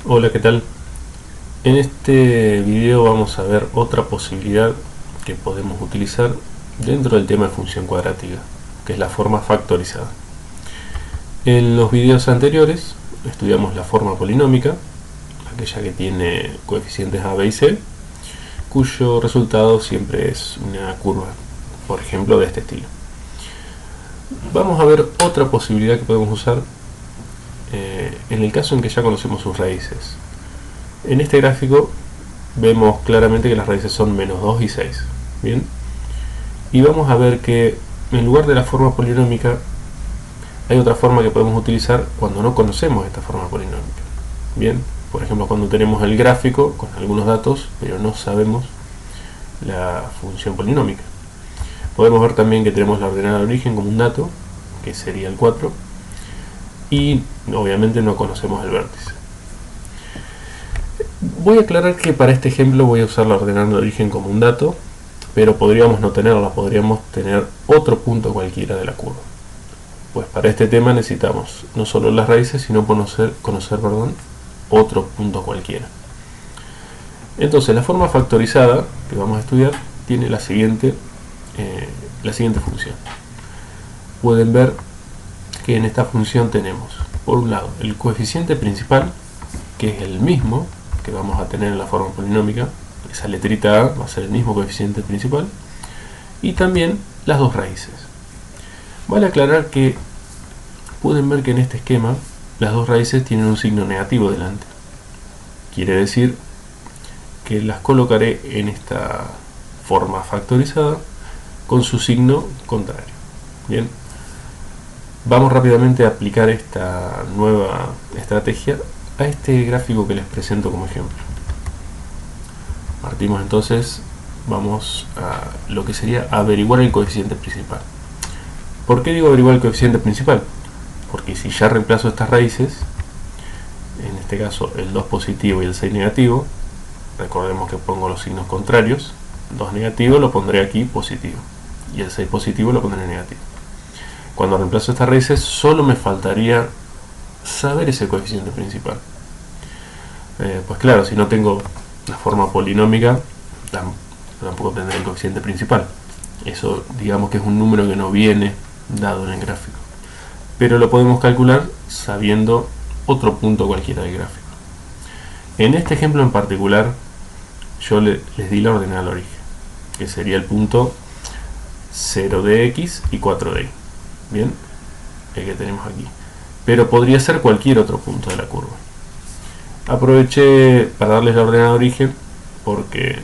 Hola, ¿qué tal? En este video vamos a ver otra posibilidad que podemos utilizar dentro del tema de función cuadrática, que es la forma factorizada. En los videos anteriores estudiamos la forma polinómica, aquella que tiene coeficientes a, b y c, cuyo resultado siempre es una curva, por ejemplo, de este estilo. Vamos a ver otra posibilidad que podemos usar en el caso en que ya conocemos sus raíces. En este gráfico vemos claramente que las raíces son menos 2 y 6. Bien, y vamos a ver que en lugar de la forma polinómica hay otra forma que podemos utilizar cuando no conocemos esta forma polinómica. Bien, por ejemplo, cuando tenemos el gráfico con algunos datos pero no sabemos la función polinómica. Podemos ver también que tenemos la ordenada de origen como un dato, que sería el 4, y obviamente no conocemos el vértice. Voy a aclarar que para este ejemplo voy a usar la ordenada de origen como un dato, pero podríamos no tenerla, podríamos tener otro punto cualquiera de la curva. Pues para este tema necesitamos no solo las raíces, sino conocer otro punto cualquiera. Entonces la forma factorizada que vamos a estudiar tiene la siguiente función. Pueden ver que en esta función tenemos, por un lado, el coeficiente principal, que es el mismo que vamos a tener en la forma polinómica. Esa letrita A va a ser el mismo coeficiente principal, y también las dos raíces. Vale aclarar que pueden ver que en este esquema las dos raíces tienen un signo negativo delante. Quiere decir que las colocaré en esta forma factorizada con su signo contrario. Bien, vamos rápidamente a aplicar esta nueva estrategia a este gráfico que les presento como ejemplo. Partimos entonces, vamos a lo que sería averiguar el coeficiente principal. ¿Por qué digo averiguar el coeficiente principal? Porque si ya reemplazo estas raíces, en este caso el 2 positivo y el 6 negativo, recordemos que pongo los signos contrarios, 2 negativo lo pondré aquí positivo y el 6 positivo lo pondré negativo. Cuando reemplazo estas raíces solo me faltaría saber ese coeficiente principal. Pues claro, si no tengo la forma polinómica, tampoco tendré el coeficiente principal. Eso digamos que es un número que no viene dado en el gráfico, pero lo podemos calcular sabiendo otro punto cualquiera del gráfico. En este ejemplo en particular yo les di la ordenada al origen, que sería el punto 0 de x y 4 de y. Bien, el que tenemos aquí, pero podría ser cualquier otro punto de la curva. Aproveché para darles la ordenada de origen porque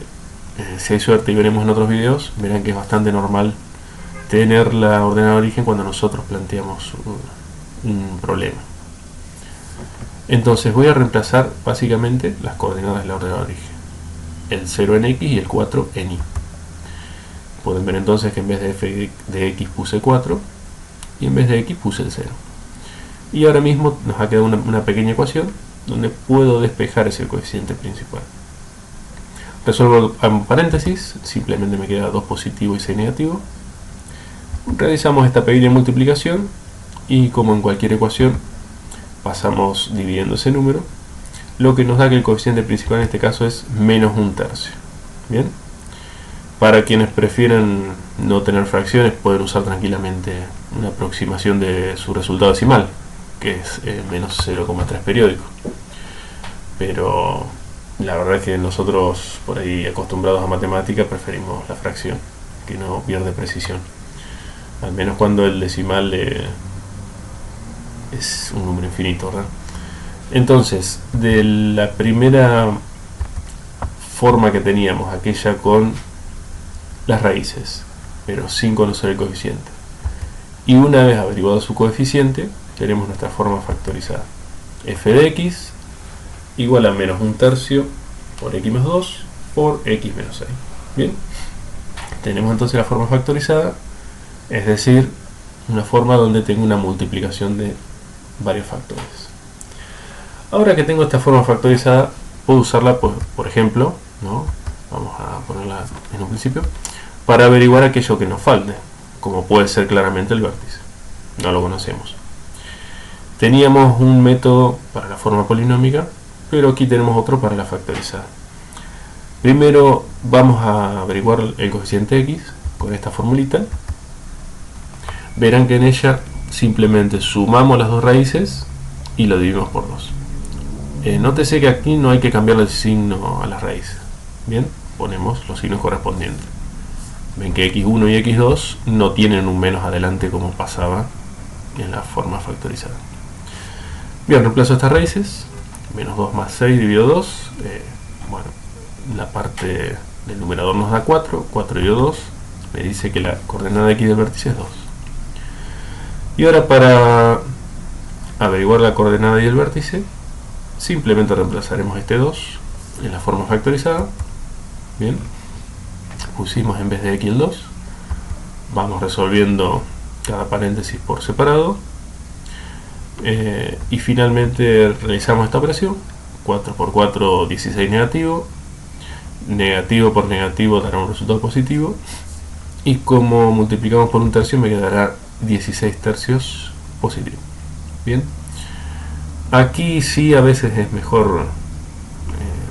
si hay suerte y veremos en otros videos, verán que es bastante normal tener la ordenada de origen cuando nosotros planteamos un problema. Entonces voy a reemplazar básicamente las coordenadas de la ordenada de origen, el 0 en x y el 4 en y. Pueden ver entonces que en vez de f de x puse 4 y en vez de x puse el 0. Y ahora mismo nos ha quedado una pequeña ecuación donde puedo despejar ese coeficiente principal. Resuelvo en paréntesis, simplemente me queda 2 positivo y 6 negativo. Realizamos esta pequeña multiplicación y, como en cualquier ecuación, pasamos dividiendo ese número, lo que nos da que el coeficiente principal en este caso es menos un tercio. Bien, para quienes prefieren no tener fracciones pueden usar tranquilamente una aproximación de su resultado decimal, que es menos 0,3 periódico, pero la verdad es que nosotros, por ahí acostumbrados a matemática, preferimos la fracción, que no pierde precisión, al menos cuando el decimal es un número infinito, ¿verdad? Entonces, de la primera forma que teníamos, aquella con las raíces pero sin conocer el coeficiente, y una vez averiguado su coeficiente, tenemos nuestra forma factorizada: f de x igual a menos un tercio por x más 2 por x menos 6. Bien, tenemos entonces la forma factorizada, es decir, una forma donde tengo una multiplicación de varios factores. Ahora que tengo esta forma factorizada, puedo usarla, por ejemplo, ¿no? Vamos a ponerla en un principio, para averiguar aquello que nos falte, como puede ser claramente el vértice. No lo conocemos. Teníamos un método para la forma polinómica pero aquí tenemos otro para la factorizada. Primero vamos a averiguar el coeficiente x con esta formulita. Verán que en ella simplemente sumamos las dos raíces y lo dividimos por 2. Nótese que aquí no hay que cambiarle el signo a las raíces. Bien, ponemos los signos correspondientes. Ven que x1 y x2 no tienen un menos adelante como pasaba en la forma factorizada. Bien, reemplazo estas raíces. Menos 2 más 6 dividido 2. Bueno, la parte del numerador nos da 4. 4 dividido 2 me dice que la coordenada x del vértice es 2. Y ahora para averiguar la coordenada y el vértice, simplemente reemplazaremos este 2 en la forma factorizada. Bien, pusimos en vez de x el 2. Vamos resolviendo cada paréntesis por separado. Y finalmente realizamos esta operación. 4 por 4, 16 negativo. Negativo por negativo dará un resultado positivo. Y como multiplicamos por un tercio me quedará 16 tercios positivo. Bien, aquí sí a veces es mejor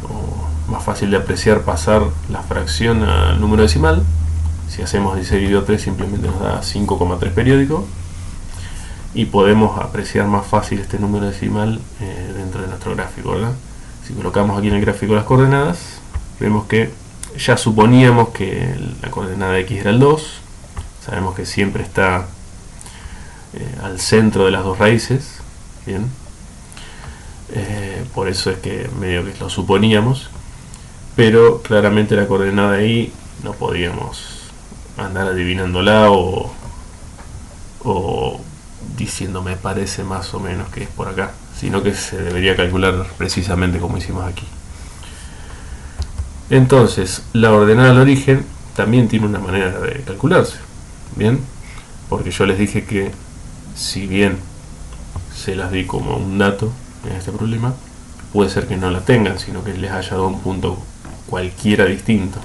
o más fácil de apreciar pasar la fracción al número decimal. Si hacemos 16 dividido 3 simplemente nos da 5,3 periódico y podemos apreciar más fácil este número decimal dentro de nuestro gráfico, ¿verdad? Si colocamos aquí en el gráfico las coordenadas, vemos que ya suponíamos que la coordenada de x era el 2. Sabemos que siempre está al centro de las dos raíces. Bien, por eso es que medio que lo suponíamos, pero claramente la coordenada ahí no podíamos andar adivinándola o diciendo me parece más o menos que es por acá, sino que se debería calcular precisamente como hicimos aquí. Entonces la ordenada al origen también tiene una manera de calcularse. Bien, porque yo les dije que si bien se las di como un dato en este problema, puede ser que no la tengan, sino que les haya dado un punto cualquiera distinto.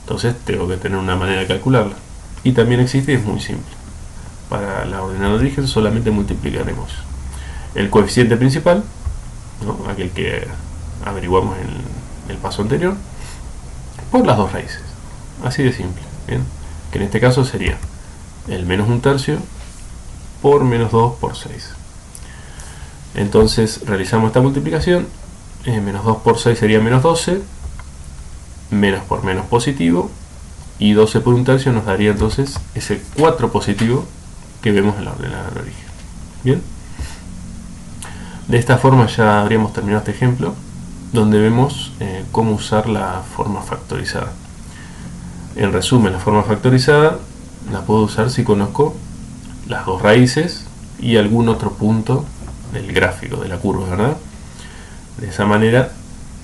Entonces tengo que tener una manera de calcularla. Y también existe y es muy simple. Para la ordenada de origen solamente multiplicaremos el coeficiente principal, ¿no?, aquel que averiguamos en el paso anterior, por las dos raíces. Así de simple. Bien, que en este caso sería el menos un tercio por menos 2 por 6. Entonces realizamos esta multiplicación. Menos 2 por 6 sería menos 12. Menos por menos positivo. Y 12 por un tercio nos daría entonces ese 4 positivo que vemos en la ordenada del origen. Bien. De esta forma ya habríamos terminado este ejemplo, donde vemos cómo usar la forma factorizada. En resumen, la forma factorizada la puedo usar si conozco las dos raíces y algún otro punto del gráfico, de la curva, ¿verdad? De esa manera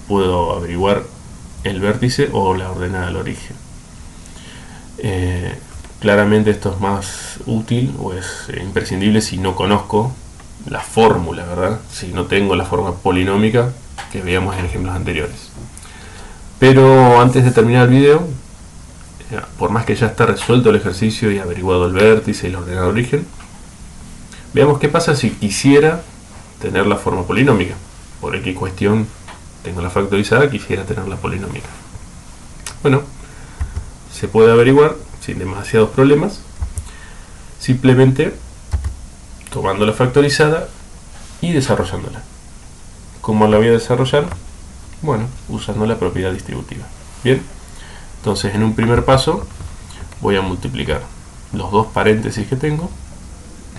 puedo averiguar el vértice o la ordenada del origen. Claramente esto es más útil o es imprescindible si no conozco la fórmula, ¿verdad? Si no tengo la forma polinómica que veíamos en ejemplos anteriores. Pero antes de terminar el video, por más que ya está resuelto el ejercicio y averiguado el vértice y la ordenada de origen, veamos qué pasa si quisiera tener la forma polinómica. Por X cuestión tengo la factorizada, quisiera tener la polinómica. Bueno, se puede averiguar sin demasiados problemas, simplemente tomando la factorizada y desarrollándola. ¿Cómo la voy a desarrollar? Bueno, usando la propiedad distributiva. Bien, entonces en un primer paso voy a multiplicar los dos paréntesis que tengo,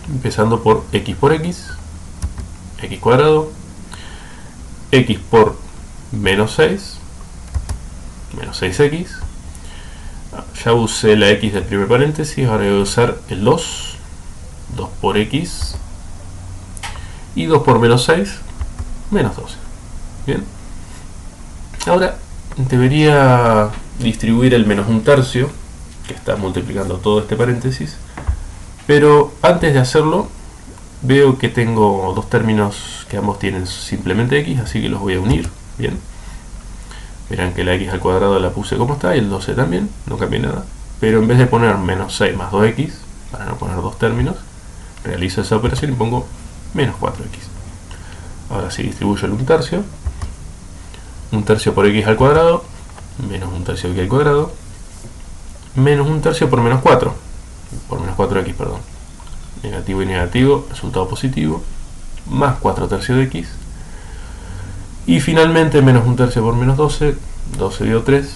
empezando por x por x, x cuadrado, x por menos 6, menos 6x. Ya usé la x del primer paréntesis, ahora voy a usar el 2, 2 por x, y 2 por menos 6, menos 12. Bien, ahora debería distribuir el menos un tercio, que está multiplicando todo este paréntesis, pero antes de hacerlo veo que tengo dos términos que ambos tienen simplemente x, así que los voy a unir. Bien, verán que la x al cuadrado la puse como está y el 12 también, no cambié nada, pero en vez de poner menos 6 más 2x, para no poner dos términos, realizo esa operación y pongo menos 4x. Ahora sí distribuyo el un tercio, 1 tercio por x al cuadrado, menos 1 tercio de x al cuadrado, menos 1 tercio por menos 4, por menos 4x, perdón. Negativo y negativo, resultado positivo, más 4 tercios de x. Y finalmente menos 1 tercio por menos 12, 12 dio 3,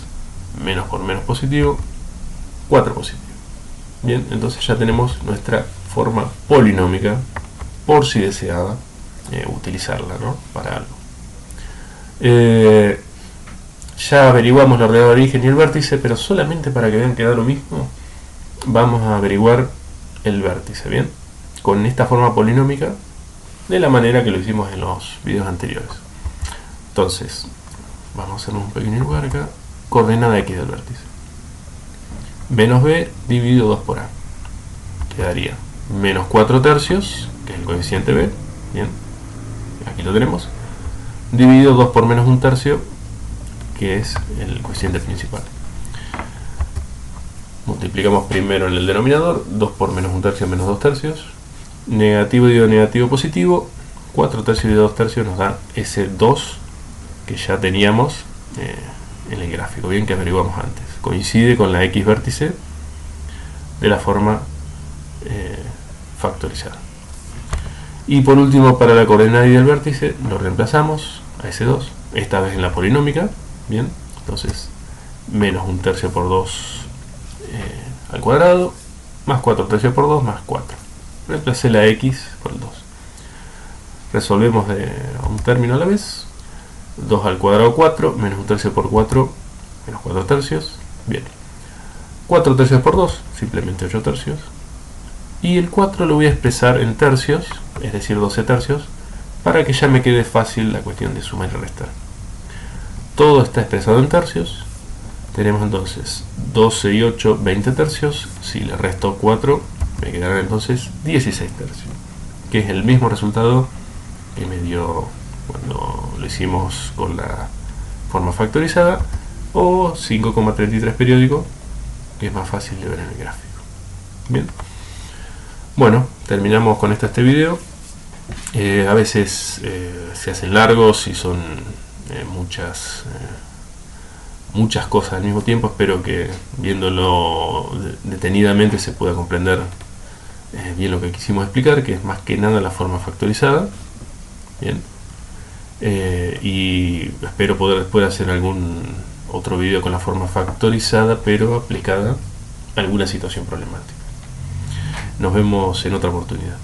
menos por menos positivo, 4 positivo. Bien, entonces ya tenemos nuestra forma polinómica, por si deseaba utilizarla, ¿no?, para algo. Ya averiguamos la ordenada de origen y el vértice, pero solamente para que vean que da lo mismo, vamos a averiguar el vértice, ¿bien? Con esta forma polinómica, de la manera que lo hicimos en los videos anteriores. Entonces, vamos a hacer un pequeño lugar acá. Coordenada x del vértice. Menos b dividido 2 por a. Quedaría menos 4 tercios, que es el coeficiente b. Bien, aquí lo tenemos. Dividido 2 por menos 1 tercio, que es el coeficiente principal. Multiplicamos primero en el denominador. 2 por menos 1 tercio menos 2 tercios. Negativo dividido negativo positivo. 4 tercios dividido 2 tercios nos da ese 2 que ya teníamos en el gráfico, bien, que averiguamos antes. Coincide con la x vértice de la forma factorizada. Y por último, para la coordenada y del vértice, lo reemplazamos a ese 2, esta vez en la polinómica. Bien, entonces menos 1 tercio por 2 al cuadrado, más 4 tercios por 2, más 4. Reemplacé la x por el 2. Resolvemos de un término a la vez. 2 al cuadrado 4, menos 1 tercio por 4, menos 4 tercios. Bien. 4 tercios por 2, simplemente 8 tercios. Y el 4 lo voy a expresar en tercios, es decir, 12 tercios, para que ya me quede fácil la cuestión de sumar y restar. Todo está expresado en tercios. Tenemos entonces 12 y 8, 20 tercios. Si le resto 4, me quedarán entonces 16 tercios, que es el mismo resultado que me dio cuando lo hicimos con la forma factorizada, o 5,33 periódico, que es más fácil de ver en el gráfico. Bien, bueno, terminamos con esto este video. A veces se hacen largos y son muchas cosas al mismo tiempo. Espero que viéndolo detenidamente se pueda comprender bien lo que quisimos explicar, que es más que nada la forma factorizada. Bien, y espero poder después hacer algún otro video con la forma factorizada, pero aplicada a alguna situación problemática. Nos vemos en otra oportunidad.